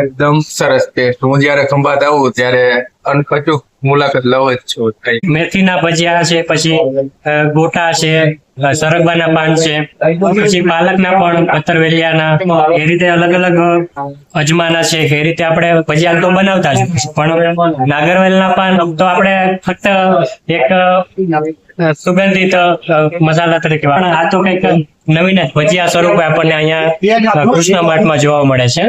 એકદમ સરસ ટેસ્ટ. હું જયારે ખંભાત આવું ત્યારે અનકચૂક મુલાકાત લઉં જ છું. મેથીના ભજીયા છે, પછી ગોટા છે, સરગવાના પાન છે, પછી પાલકના પણ પતરવેલિયાના, એ રીતે અલગ અલગ અજમાના છે. એ રીતે આપણે ભજીયા તો બનાવતા જ, પણ નાગરવેલના પાન તો આપણે ફક્ત એક સુગંધિત મસાલા તરીકે પણ આ તો કઈક નવીન જ ભજીયા સ્વરૂપે આપણને અહીંયા કૃષ્ણ માર્ટમાં જોવા મળે છે.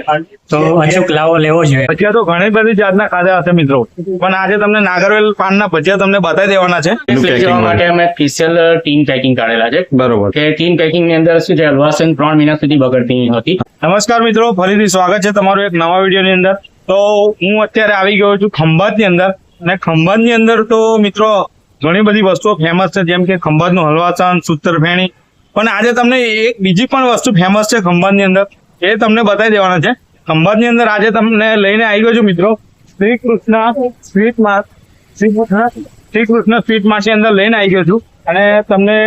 તો અચૂક લાવો લેવો જોઈએ. ભજીયા તો ઘણી બધી જાતના ખાધા હશે મિત્રો, પણ આજે તમને નાગરવેલ પાનના ભજીયા તમને બતાવી દેવાના છે. લેવા માટે અમે સ્પેશિયલ ટીન પેકિંગ કાઢેલા છે. બરોબર. કે ટીન પેકિંગ ની અંદર શું છે, હલવાસન 3 મહિના સુધી બગડતી નહીં હોતી. નમસ્કાર મિત્રો, ફરીથી સ્વાગત છે તમારું એક નવા વિડીયો ની અંદર. તો હું અત્યારે આવી ગયો છું ખંભાત ની અંદર, અને ખંભાત ની અંદર તો મિત્રો ઘણી બધી વસ્તુઓ ફેમસ છે, જેમ કે ખંભાતનું હલવાસન, સૂતરફેણી. પણ આજે તમને એક બીજી પણ વસ્તુ ફેમસ છે ખંભાત ની અંદર, એ તમને બતાવી દેવાના છે. ખંભાત ની અંદર આજે તમને લઈને આવી ગયો છું મિત્રો શ્રી કૃષ્ણ સ્વીટ માર્ટ ની અંદર લઈને આવી ગયો છું. અને તમને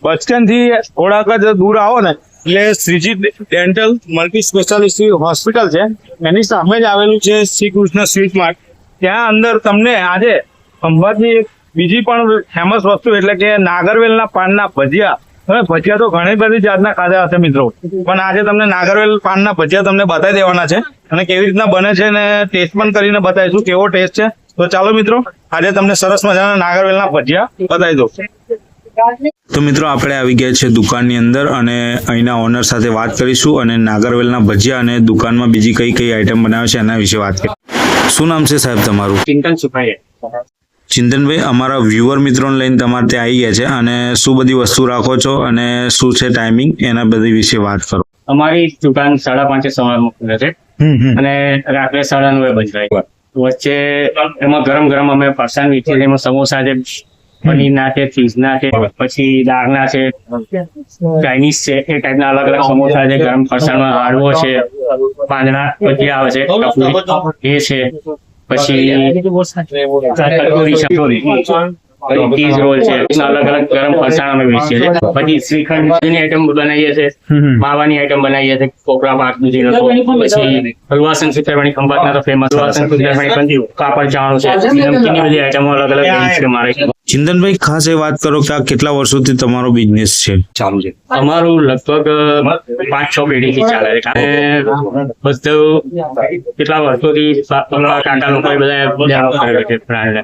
બસ સ્ટેન્ડ થી થોડાક જ દૂર આવો ને એટલે Shriji dental multi speciality hospital છે, એની સામે જ આવેલું છે શ્રી કૃષ્ણ સ્વીટ માર્ટ. ત્યાં અંદર તમને આજે ખંભાતની એક બીજી પણ ફેમસ વસ્તુ એટલે કે નાગરવેલના પાનના ભજીયા. હવે ભજીયા તો ઘણી બધી જાતના ખાધા હશે મિત્રો, પણ આજે તમને નાગરવેલ પાનના ભજીયા તમને બતાવી દેવાના છે, અને કેવી રીતના બને છે ને ટેસ્ટ પણ કરીને બતાવીશું કેવો ટેસ્ટ છે. તો ચાલો મિત્રો, આજે તમને સરસ મજાના નાગરવેલના ભજીયા બતાવી દો. તો મિત્રો આપણે આવી ગયા છે દુકાનની અંદર, અને અહીંના ઓનર સાથે વાત કરીશું અને નાગરવેલના ભજીયા અને દુકાનમાં બીજી કઈ કઈ આઈટમ બનાવે છે એના વિશે વાત કરીશું. શું નામ છે સાહેબ તમારું? ચિંતન સુખાઈએ. ચિંતનભાઈ, અમારા વ્યુઅર મિત્રોને લઈને તમારે ત્યાં આવી ગયા છે, અને શું બધી વસ્તુ રાખો છો અને શું છે ટાઈમિંગ, એના બધી વિશે વાત કરો. અમારી દુકાન 5:30 સવારમાં ખુલે છે અને રાત્રે 9:30 બંધ થાય. વચ્ચે એમાં ગરમ ગરમ અમે ફરસાણ વેચીએ છીએ. એમાં સમોસા છે, પનીરના છે, ચીઝના છે, પછી દાળના છે, ચાઇનીઝ છે, એ ટાઈપના અલગ અલગ સમોસા છે. ગરમ ફરસાણમાં હાડવો છે, પાંદડા ભજીયા આવે છે, એ છે, પછી ચીઝ રોલ છે, અલગ અલગ ગરમ ફરસાણ અમે વેચીએ છીએ. પછી શ્રીખંડની આઈટમ બનાવીએ છીએ, માવાની આઈટમ બનાવીએ છીએ, કોપરા પાક દૂધીનો, પછી હલવાસન સૂતરફેણી ખંભાતના તો ફેમસ હલવાસન સૂતરફેણી બનતી, કાપડ ચાવણું છે, નમકીનની બધી આઈટમો અલગ અલગ છે મારે. ચિંતનભાઈ, ખાસ એ વાત કરો કે આ કેટલા વર્ષોથી તમારો બિઝનેસ છે ચાલુ છે? અમારું લગભગ 5-6 પેઢીથી ચાલે છે. અને બધું કેટલા વર્ષોથી કાકા લોકો બધા.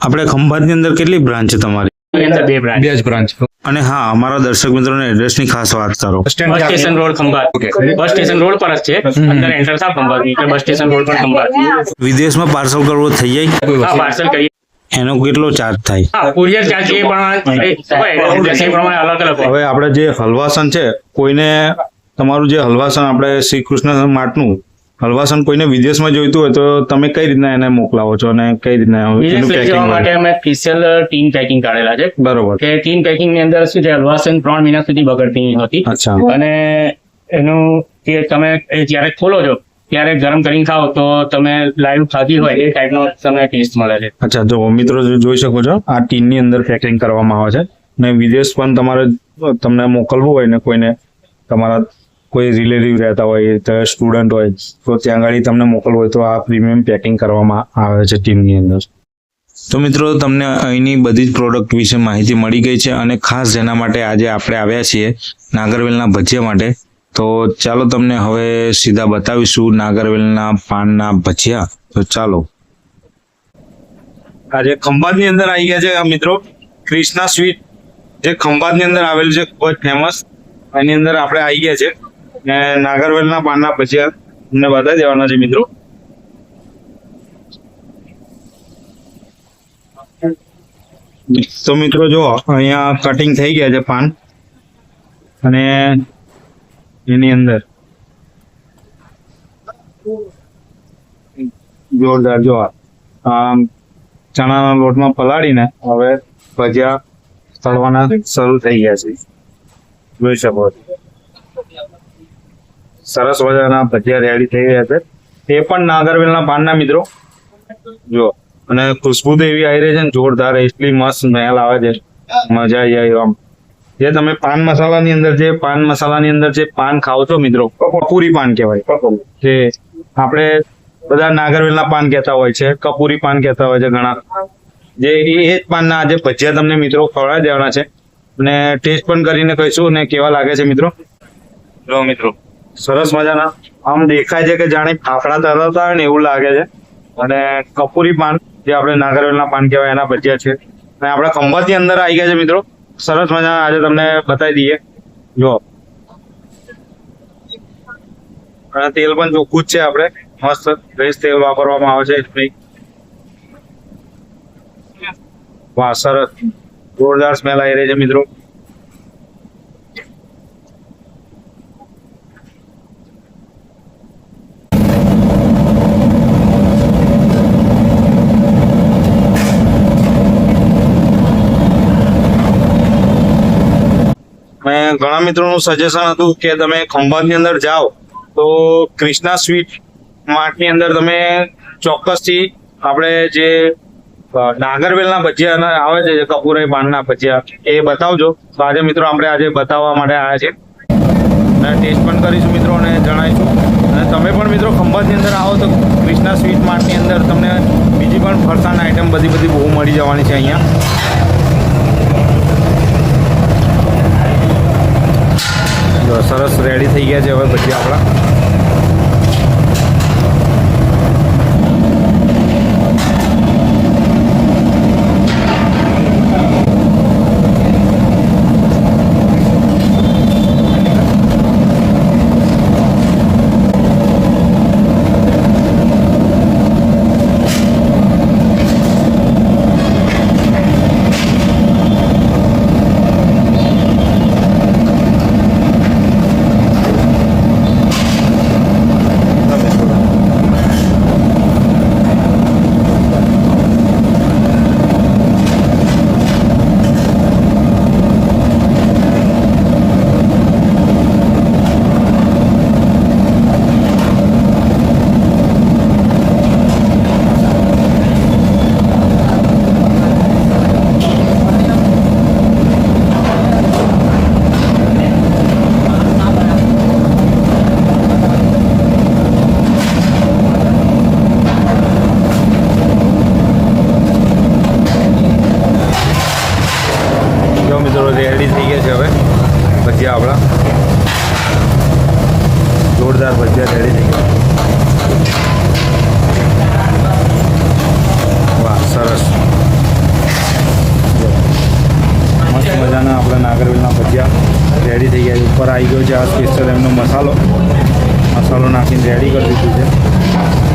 આપણે ખંભાતની અંદર કેટલી બ્રાન્ચ છે તમારી? 2 બ્રાન્ચ. અને હા, અમારા દર્શક મિત્રોને એડ્રેસની ખાસ વાત કરો. Bus station road Khambhat. Bus station road પર જ છે, અંદર એન્ટર થાવ ખંભાત, બસ સ્ટેશન રોડ પર ખંભાત. વિદેશમાં પાર્સલ કરવો થઈ જાય? હા, પાર્સલ કરીએ. એનો કેટલો ચાર્જ થાય? હા, કુરિયર ચાર્જ એ પ્રમાણે અલગ અલગ. હવે આપણે જે હલવાસન છે, કોઈને તમારું જે હલવાસન આપણે શ્રી કૃષ્ણ માર્ટનું હલવાસન કોઈને વિદેશમાં જોઈતું હોય તો તમે કઈ રીતના એને મોકલાવો છો અને કઈ રીતના એનું પેકિંગ માટે અમે સ્પેશિયલ ટીન પેકિંગ કાઢેલા છે. બરોબર. કે ટીન પેકિંગ ની અંદર શું છે, હલવાસન 3 મહિના સુધી બગડતી નહીં હોતી. અચ્છા. અને એનું કે તમે જયારે ખોલો છો ત્યારે ગરમ કરીને ખાઓ તો તમે લાઈવ ખાધી હોય એ ટાઈપનો તમને ટેસ્ટ મળે છે. અચ્છા, જો મિત્રો જોઈ શકો છો આ ટીનની અંદર પેકિંગ કરવામાં આવે છે, ને વિદેશ પણ તમારે તમને મોકલવું હોય ને કોઈને તમારા કોઈ રિલેટિવ રહેતા હોય, સ્ટુડન્ટ હોય તો ત્યાં આગળ તમને મોકલવું હોય તો આ પ્રીમિયમ પેકિંગ કરવામાં આવે છે ટીમની અંદર. તો મિત્રો, તમને અહીંની બધી જ પ્રોડક્ટ વિશે માહિતી મળી ગઈ છે, અને ખાસ જેના માટે આજે આપણે આવ્યા છીએ નાગરવેલના ભજીયા માટે. તો ચાલો તમને હવે સીધા બતાવીશું નાગરવેલના પાનના ભજીયા. તો ચાલો, આજે ખંભાતની અંદર આવી ગયા છે મિત્રો કૃષ્ણા સ્વીટ, જે ખંભાતની અંદર આવેલું છે, ખૂબ જ ફેમસ. એની અંદર આપણે આવી ગયા છે ને નાગરવેલના પાનના ભજીયા તમને બતાવી દેવાના છે મિત્રો. તો મિત્રો જો અહીંયા કટિંગ થઈ ગયા છે પાન, અને એની અંદર જોરદાર જો ચણાના લોટમાં પલાળીને હવે ભજીયા તળવાના શરૂ થઈ ગયા છે. જોઈ શકો સરસ મજાના ભજીયા રેડી થઈ ગયા છે, એ પણ નાગરવેલના પાનના મિત્રો. જો અને ખુશ્બુ તો એવી આવી રહી છે ને જોરદાર, એટલી મસ્ત સ્મેલ આવે છે, મજા આવી જાય આમ. જે તમે પાન મસાલાની અંદર જે પાન ખાઓ છો મિત્રો, કપૂરી પાન કહેવાય. જે આપણે બધા નાગરવેલના પાન કહેતા હોય છે, કપૂરી પાન કહેતા હોય છે ઘણા. જે એ જ પાનના આજે ભજીયા તમને મિત્રો ખવડાવી દેવાના છે અને ટેસ્ટ પણ કરીને કહીશું ને કેવા લાગે છે મિત્રો. જો મિત્રો સરસ મજાના આમ દેખાય છે કે જાણે ફાફડા તરતા હોય ને એવું લાગે છે. અને કપૂરી પાન જે આપણે નાગરવેલના પાન કહેવાય એના ભજીયા છે અને આપણા ખંભાતની અંદર આવી ગયા છે મિત્રો. સરસ મજાના આજે તમને બતાવી દઈએ. જો અને તેલ પણ ચોખ્ખું જ છે, આપણે મસ્ત ફ્રેશ તેલ વાપરવામાં આવે છે. વાહ, સરસ જોરદાર સ્મેલ આવી રહી છે મિત્રો. મેં ઘણા મિત્રોનું સજેશન હતું કે તમે ખંભાતની અંદર જાઓ તો ક્રિષ્ના સ્વીટ માર્ટની અંદર તમે ચોક્કસથી આપણે જે નાગરવેલના ભજીયા આવે છે, જે કપૂરી પાનના ભજીયા, એ બતાવજો. તો આજે મિત્રો આપણે આજે બતાવવા માટે આવ્યા છે અને ટેસ્ટ પણ કરીશું મિત્રો અને જણાવીશું. અને તમે પણ મિત્રો ખંભાતની અંદર આવો તો ક્રિષ્ના સ્વીટ માર્ટની અંદર તમને બીજી પણ ફરસાણ આઈટમ બધી બહુ મળી જવાની છે અહીંયા. સરસ રેડી થઈ ગયા છે હવે ભજીયા આપણા. રેડી થઈ ગયા છે હવે ભજીયા આપણા. જોરદાર ભજીયા રેડી થઈ ગયા. વાહ, સરસ મસ્ત મજાના આપણા નાગરવેલના ભજીયા રેડી થઈ ગયા છે. ઉપર આવી ગયો છે આ સ્પેશિયલ એમનો મસાલો નાખીને રેડી કરી દીધું છે.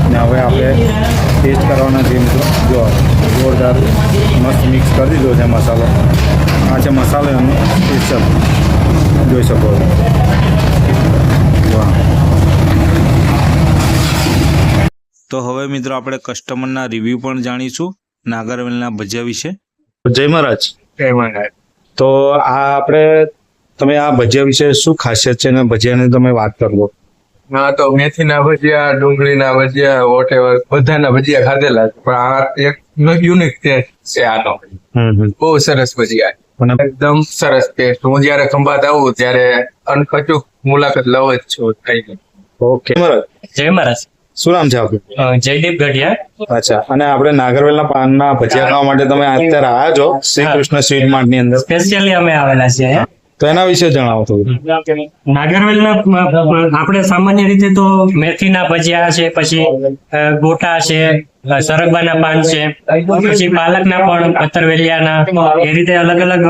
અને હવે આપણે ટેસ્ટ કરવાના છે મિત્રો. જો જોરદાર મસ્ત મિક્સ કરી દીધો છે મસાલો. આ છે મસાલો એમનો સ્પેશિયલ, જોઈ શકો છો. વાહ. તો હવે મિત્રો આપણે કસ્ટમરના રિવ્યુ પણ જાણીશું નાગરવેલના ભજીયા વિશે. જય મહારાજ. જય મહારાજ. તો આ આપણે તમે આ ભજીયા વિશે શું ખાસિયત છે અને ભજીયાની તમે વાત કરો. હા, તો મેથીના ભજીયા, ડુંગળીના ભજીયા, વોટેવર બધાના ભજીયા ખાધેલા છે, પણ આ એક યુનિક ટેસ્ટ છે આનો. બહુ સરસ ભજીયા, એકદમ સરસ ટેસ્ટ. હું જયારે ખંભાત આવું ત્યારે અનખચુક મુલાકાત લઉં જ છું થઈને. ઓકે મહારાજ. જય મહારાજ. શું નામ છે આપનું? જયદીપ ગઢિયા. અચ્છા, અને આપણે નાગરવેલના પાનના ભજીયા ખાવા માટે તમે અત્યારે આવ્યા છો શ્રી કૃષ્ણ સ્વીટ માર્ટ ની અંદર. સ્પેશિયલી અમે આવેલા છીએ. તો એના વિશે જણાવો થોડું. નાગરવેલના આપણે સામાન્ય રીતે તો મેથીના ભજીયા છે, પછી ગોટા છે, સરગવાના પાન છે, પછી પાલકના પણ, પતરવેલિયાના, એ રીતે અલગ અલગ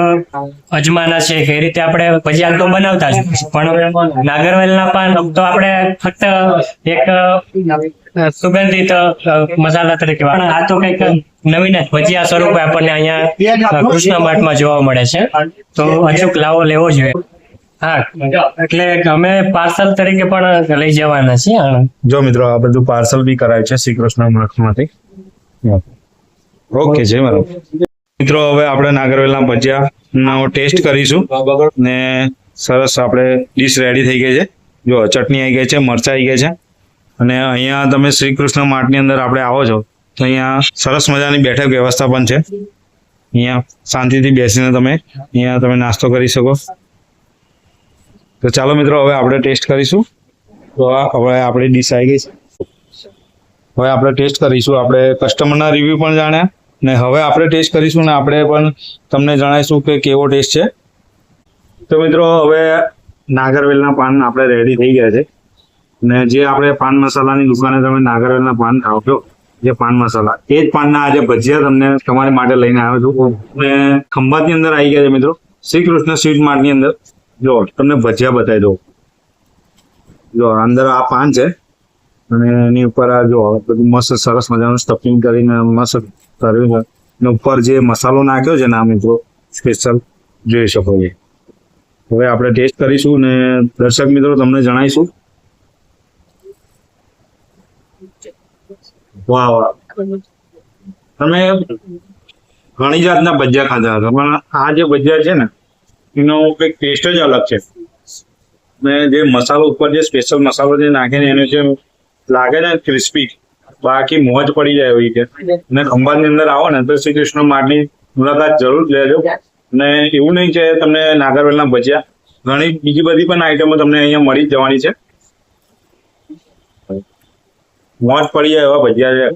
અજમાના છે, એ રીતે આપણે ભજીયા તો બનાવતા જ. પણ નાગરવેલના પાન તો આપણે ફક્ત એક સુગંધિત મસાલા તરીકે, પણ આ તો કઈક નવીન જ ભજીયા સ્વરૂપે આપણને અહીંયા કૃષ્ણ માર્ટમાં જોવા મળે છે. તો અચૂક લાવો લેવો જોઈએ. હા, એટલે અમે પાર્સલ તરીકે પણ લઈ જવાના છીએ. જો મિત્રો આ બધું પાર્સલ બી કરાય છે શ્રી કૃષ્ણ માર્ટમાંથી. ઓકે, જય મહારાજ. મિત્રો હવે આપણે નાગરવેલના ભજીયાનો ટેસ્ટ કરીશું ને સરસ આપણે ડીશ રેડી થઈ ગઈ છે. જો ચટણી આવી ગઈ છે, મરચાં આવી ગઈ છે. અને અહીંયા તમે શ્રી કૃષ્ણ માર્ટની અંદર આપણે આવો છો તો અહીંયા સરસ મજાની બેઠક વ્યવસ્થા પણ છે. અહીંયા શાંતિથી બેસીને તમે અહીંયા તમે નાસ્તો કરી શકો. તો ચાલો મિત્રો, હવે આપણે ટેસ્ટ કરીશું. તો હવે આપણી ડીશ આવી ગઈ છે. હવે આપણે ટેસ્ટ કરીશું. આપણે કસ્ટમરના રિવ્યુ પણ જાણ્યા ને હવે આપણે ટેસ્ટ કરીશું ને આપણે પણ તમને જણાવીશું કે કેવો ટેસ્ટ છે. તો મિત્રો, હવે નાગરવેલના પાન આપણે રેડી થઈ ગયા છે ને જે આપણે પાન મસાલાની દુકાને તમે નાગરવેલના પાન ખાવ છો, જે પાન મસાલા, એ જ પાનના આજે ભજીયા તમને તમારી માટે લઈને આવ્યો છું. ને ખંભાતની અંદર આવી ગયા છે મિત્રો, શ્રી કૃષ્ણ સ્વીટ માર્ટની અંદર. જો તમને ભજીયા બતાવી દઉં. જો અંદર આ પાન છે અને એની ઉપર આ જો બધું મસ્ત સરસ મજાનું સ્ટફિંગ કરીને મસ્ત કર્યું છે. ને ઉપર જે મસાલો નાખ્યો છે ને આ મિત્રો સ્પેશિયલ જોઈ શકો છો. હવે આપણે ટેસ્ટ કરીશું ને દર્શક મિત્રો તમને જણાવીશું. વાહ વાહ, તમે ઘણી જાતના ભજીયા ખાધા હતા પણ આ જે ભજીયા છે ને એનો કંઈક ટેસ્ટ જ અલગ છે. ને જે મસાલો ઉપર જે સ્પેશિયલ મસાલો જે નાખીને એનો જે લાગે ને ક્રિસ્પી, બાકી મોજ પડી જાય એવી છે. ને ખંભાતની અંદર આવો ને તો શ્રી કૃષ્ણ માર્ટની મુલાકાત જરૂર લેજો. ને એવું નહીં કે તમને નાગરવેલના ભજીયા, ઘણી બીજી બધી પણ આઈટમો તમને અહીંયા મળી જ જવાની છે. મોજ પડી જાય એવા ભજીયા છે.